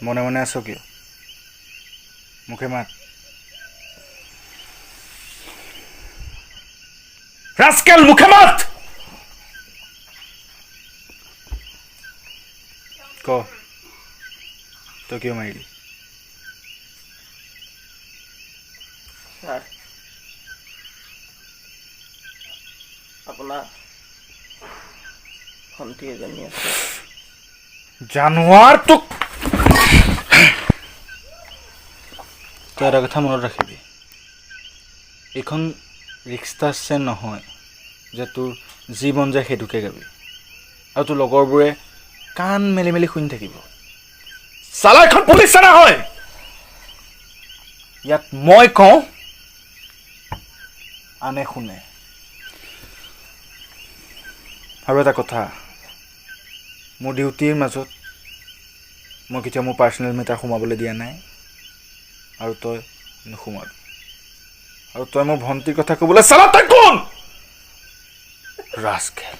মনে মনে আছো কিয় মুখে মাত ৰাস্কেল মুখে মাত ক তই কিয় মাৰিলি ছাৰ আপোনাৰ ভণ্টি এজনী আছে জানোৱাৰ তোক তই এটা কথা মনত ৰাখিবি এইখন ৰিক্সা চেন নহয় যে তোৰ যি মন যায় সেইটোকে গাবি আৰু তোৰ লগৰবোৰে কাণ মেলি মেলি শুনি থাকিব চালা এখন পুলিচ থানা হয় ইয়াত মই কওঁ আনে শুনে আৰু এটা কথা মোৰ ডিউটিৰ মাজত মই কেতিয়া মোৰ পাৰ্চনেল মেটাৰ সোমাবলৈ দিয়া নাই আৰু তই নোসোমাবি আৰু তই মোৰ ভণ্টিৰ কথা ক'বলৈ চালা তই কোন ৰাস্কেল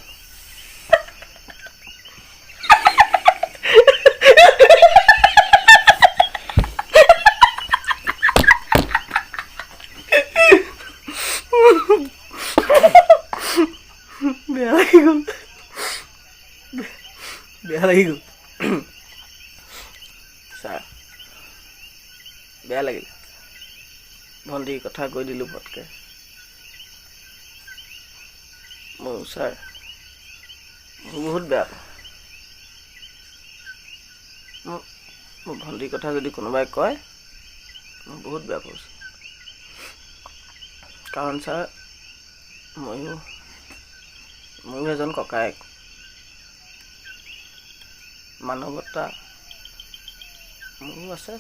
বেয়া লাগি গ'ল ছাৰ বেয়া লাগিল ভণ্টিৰ কথা কৈ দিলোঁ পটকৈ মোৰ ছাৰ মোৰ বহুত বেয়া মোৰ ভণ্টিৰ কথা যদি কোনোবাই কয় মই বহুত বেয়া পাওঁ কাৰণ ছাৰ ময়ো এজন ককায়েক মানৱতা মোৰো আছে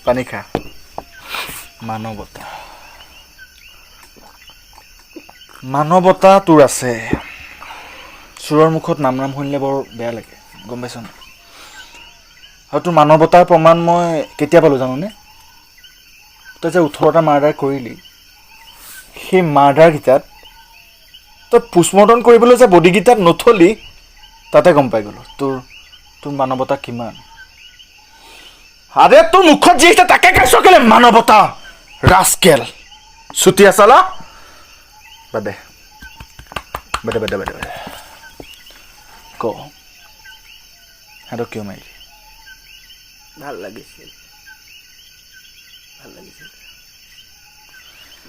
পানী খা মানৱতা তোৰ আছে চোৰৰ মুখত নাম শুনিলে বৰ বেয়া লাগে গম পাইছ নাই আৰু তোৰ মানৱতাৰ প্ৰমাণ মই কেতিয়া পালোঁ জানোনে তই যে 18টা মাৰ্ডাৰ কৰিলি সেই মাৰ্ডাৰকেইটাত তই পোষ্টমৰ্টম কৰিবলৈ যে বডিকেইটাত নথলি তাতে গম পাই গ'লোঁ তোৰ মানৱতা কিমান আৰে তোৰ মুখত যি আহিছে তাকে খাইছ কেলে মানৱতা ৰাস্কেল চুতীয়া চালা বাদে ক সিহঁতক কিয় মাৰিলি ভাল লাগিছিল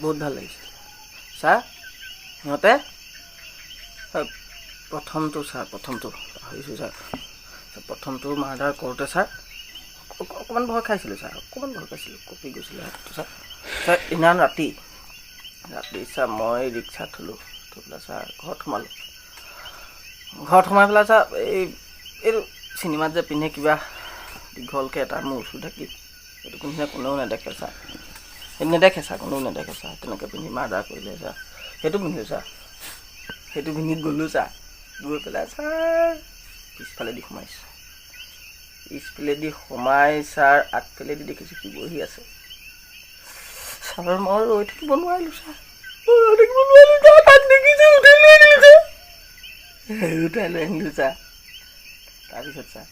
বহুত ভাল লাগিছিল ছাৰ সিহঁতে প্ৰথমটো পাহৰিছোঁ ছাৰ প্ৰথমটো মাৰ্ডাৰ কৰোঁতে ছাৰ অকণমান ভয় খাইছিলোঁ কঁপি গৈছিলে ছাৰ ইমান ৰাতি ছাৰ মই ৰিক্সাত থ'লোঁ থৈ পেলাই ছাৰ ঘৰত সোমাই পেলাই ছাৰ এইটো চিনেমাত যে পিন্ধে কিবা দীঘলকৈ এটা মূৰ চুৰ ঢাকি সেইটো পিন্ধিলে কোনেও নেদেখে ছাৰ কোনেও নেদেখে ছাৰ তেনেকৈ পিন্ধি মাৰ্ডাৰ কৰিলে ছাৰ সেইটো পিন্ধিলোঁ ছাৰ সেইটো পিন্ধি গ'লোঁ ছাৰ গৈ পেলাই ছাৰ পিছফালেদি সোমাই ছাৰ আগফালেদি দেখিছোঁ কি বহি আছে ছাৰ মই ৰৈ থাকিব নোৱাৰিলোঁ ছাৰ তাক দেখিছোঁ উঠাই লৈ আনিলোঁ ছাৰ তাৰপিছত ছাৰ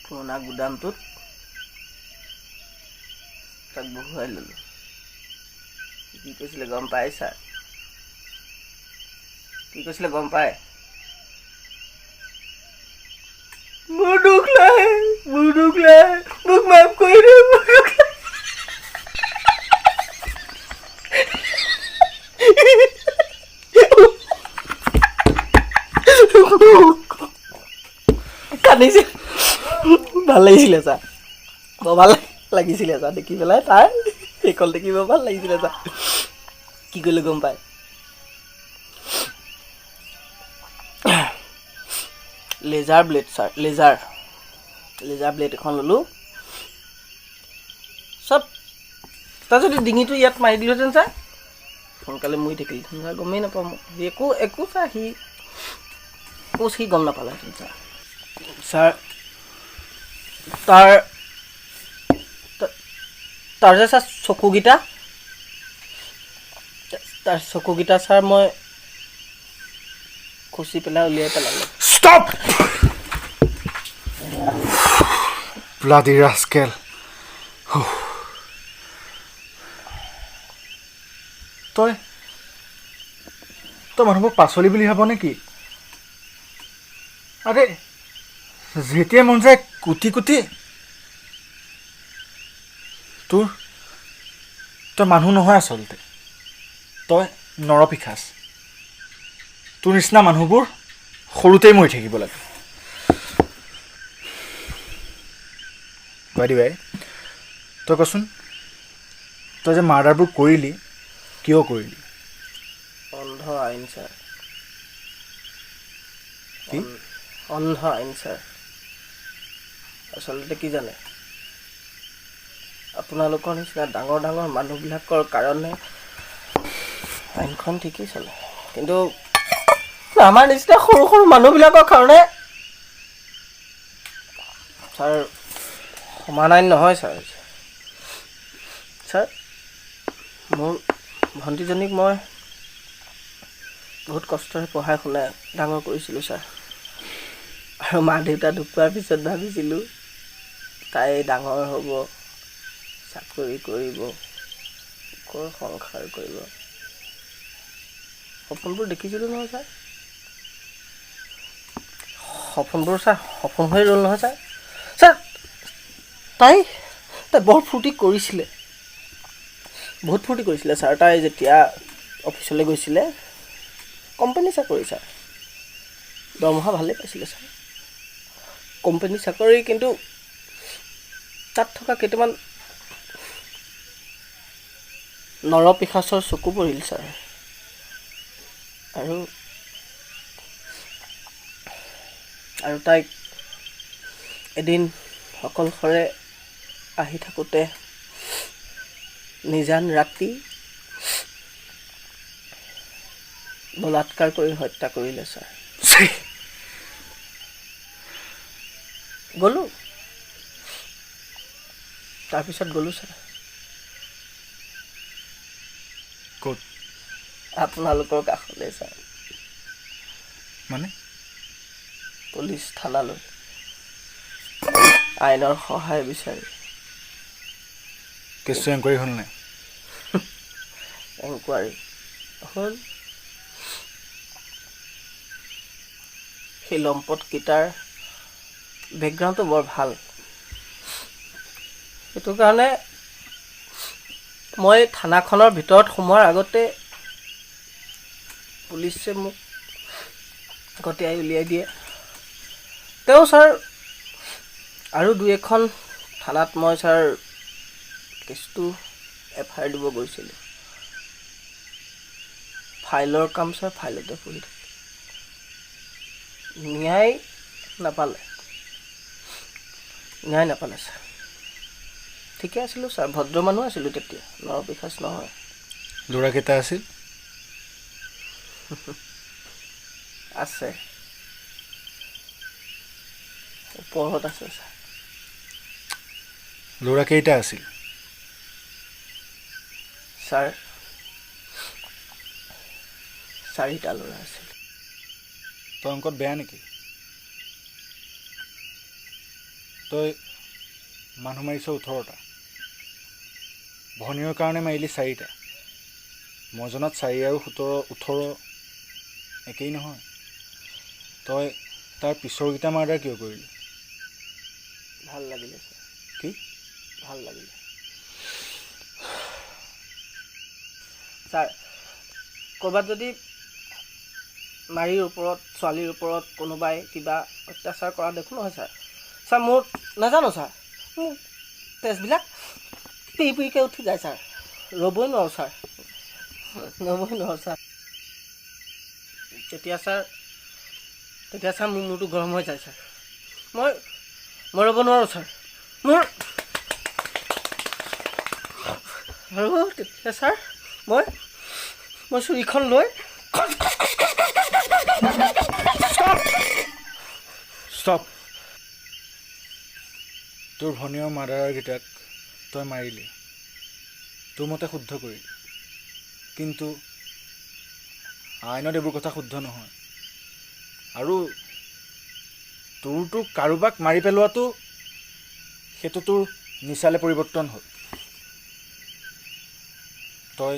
পুৰণা গুদামটোত তাক বহুৱাই ল'লোঁ কি কৈছিলে গম পায় ছাৰ মোৰ দুখ লাগে মোক মাফ কৰি দে কান্দিছিল ভাল লাগিছিলে ছাৰ বৰ ভাল লাগিছিলে ছাৰ দেখি পেলাই তাৰ সেইকল দেখিব ভাল লাগিছিলে ছাৰ কি কৰিলোঁ গম পায় laser blade sir laser blade এখন ল'লোঁ চব তাৰ যদি ডিঙিটো ইয়াত মাৰি দিলোহেঁতেন ছাৰ সোনকালে মৰি থাকিলহেঁতেন ছাৰ গমেই নাপাওঁ মোক একো ছাৰ সি গম নাপালেহেঁতেন ছাৰ তাৰ যে ছাৰ চকুকেইটা ছাৰ মই খুচি পেলাই উলিয়াই পেলালে। ষ্টপ! Bloody rascal. তই মানুহবোৰ পাচলি বুলি ভাব নেকি? আৰে যেতিয়াই মন যায় কুটি কুটি। তই মানুহ নহয় আচলতে, তই নৰপিশাচ। তোৰ নিচিনা মানুহবোৰ সৰুতেই মৰি থাকিব লাগে। বাই তই কচোন, তই যে মাৰ্ডাৰবোৰ কৰিলি কিয় কৰিলি? অন্ধ আইন ছাৰ। কি? অন্ধ আইন ছাৰ। আচলতে কি জানে, আপোনালোকৰ নিচিনা ডাঙৰ ডাঙৰ মানুহবিলাকৰ কাৰণে আইনখন ঠিকেই চলে, কিন্তু আমাৰ নিচিনা সৰু সৰু মানুহবিলাকৰ কাৰণে ছাৰ সমান আইন নহয় ছাৰ। ছাৰ মোৰ ভণ্টিজনীক মই বহুত কষ্টৰে পঢ়াই শুনাই ডাঙৰ কৰিছিলোঁ ছাৰ, আৰু মা দেউতা ঢুকোৱাৰ পিছত ভাবিছিলোঁ তাই ডাঙৰ হ'ব, চাকৰি কৰিব, ঘৰ সংসাৰ কৰিব। সপোনবোৰ দেখিছিলোঁ নহয় ছাৰ। সপোনবোৰ ছাৰ সপোন হৈ ৰ'ল নহয় ছাৰ। ছাৰ তাই বৰ ফূৰ্তি কৰিছিলে, বহুত ফূৰ্তি কৰিছিলে ছাৰ। তাই যেতিয়া অফিচলৈ গৈছিলে, কোম্পানী চাকৰি ছাৰ, দৰমহা ভালেই পাইছিলে ছাৰ, কোম্পানী চাকৰি। কিন্তু তাত থকা কেইটামান নৰপিশাচৰ চকু পৰিল ছাৰ, আৰু তাইক এদিন অকলশৰে আহি থাকোঁতে নিজান ৰাতি বলাৎকাৰ কৰি হত্যা কৰিলে ছাৰ। গ'লোঁ, তাৰপিছত গ'লোঁ ছাৰ। ক'ত? আপোনালোকৰ কাষলৈ ছাৰ। মানে? পুলিচ থানালৈ, আইনৰ সহায় বিচাৰি। কেছটো এনকুৱাৰী হ'ল নাই? এনকুৱাৰী হ'ল। সেই লম্পটকেইটাৰ বেকগ্ৰাউণ্ডটো বৰ ভাল, সেইটো কাৰণে মই থানাখনৰ ভিতৰত সোমোৱাৰ আগতে পুলিচে মোক গতিয়াই উলিয়াই দিয়ে। তেওঁ ছাৰ আৰু দুই এখন থানাত মই ছাৰ কেছটো FIR দিব গৈছিলোঁ। ফাইলৰ কাম ছাৰ ফাইলতে পঢ়ি থাকে, ন্যায় নাপালে ছাৰ। ঠিকে আছিলোঁ ছাৰ, ভদ্ৰ মানুহ আছিলোঁ তেতিয়া, নৰপিশাচ নহয়। ল'ৰাকেইটা আছিল? আছে, ওপৰত আছে ছাৰ। ল'ৰাকেইটা আছিল? ছাৰ 4টা ল'ৰা আছিল। তই অংকত বেয়া নেকি? তই মানুহ মাৰিছ 18টা, ভনীয়ৰ কাৰণে মাৰিলি 4টা। মই জনাত 4 আৰু 18 একেই নহয়। তই তাৰ পিছৰকেইটা মাৰ্ডাৰ কিয় কৰিলি? ভাল লাগিলে ছাৰ। কি? ভাল লাগিলে ছাৰ। ক'ৰবাত যদি নাৰীৰ ওপৰত, ছোৱালীৰ ওপৰত কোনোবাই কিবা অত্যাচাৰ কৰা দেখোঁ নহয় ছাৰ, মোৰ নাজানো ছাৰ, মোৰ তেজবিলাক পিৰি পিৰিকৈ উঠি যায় ছাৰ, ৰ'বই নোৱাৰোঁ ছাৰ। তেতিয়া ছাৰ মোৰ মূৰটো গৰম হৈ যায় ছাৰ। মই ৰ'ব নোৱাৰোঁ ছাৰ। আৰু তেতিয়া ছাৰ মই চুৰিখন লৈ ষ্টপ! তোৰ ভনীয়ৰ মাৰ্ডাৰকেইটাক তই মাৰিলি, তোৰ মতে শুদ্ধ কৰিলি, কিন্তু আইনত এইবোৰ কথা শুদ্ধ নহয়। আৰু তোৰতো কাৰোবাক মাৰি পেলোৱাটো সেইটো তোৰ নিচালে পৰিৱৰ্তন হ'ল। তই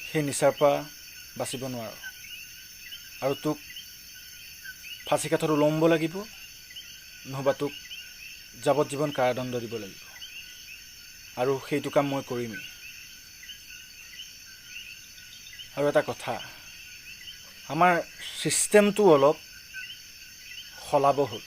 সেই নিচাৰ পৰা বাচিব নোৱাৰ আৰু তোক ফাঁচী কাঠত ওলমিব লাগিব, নহবা তোক যাৱজ্জীৱন কাৰাদণ্ড দিব লাগিব। আৰু সেইটো কাম মই কৰিমেই। আৰু এটা কথা, আমাৰ ছিষ্টেমটো অলপ সলাব হ'ল।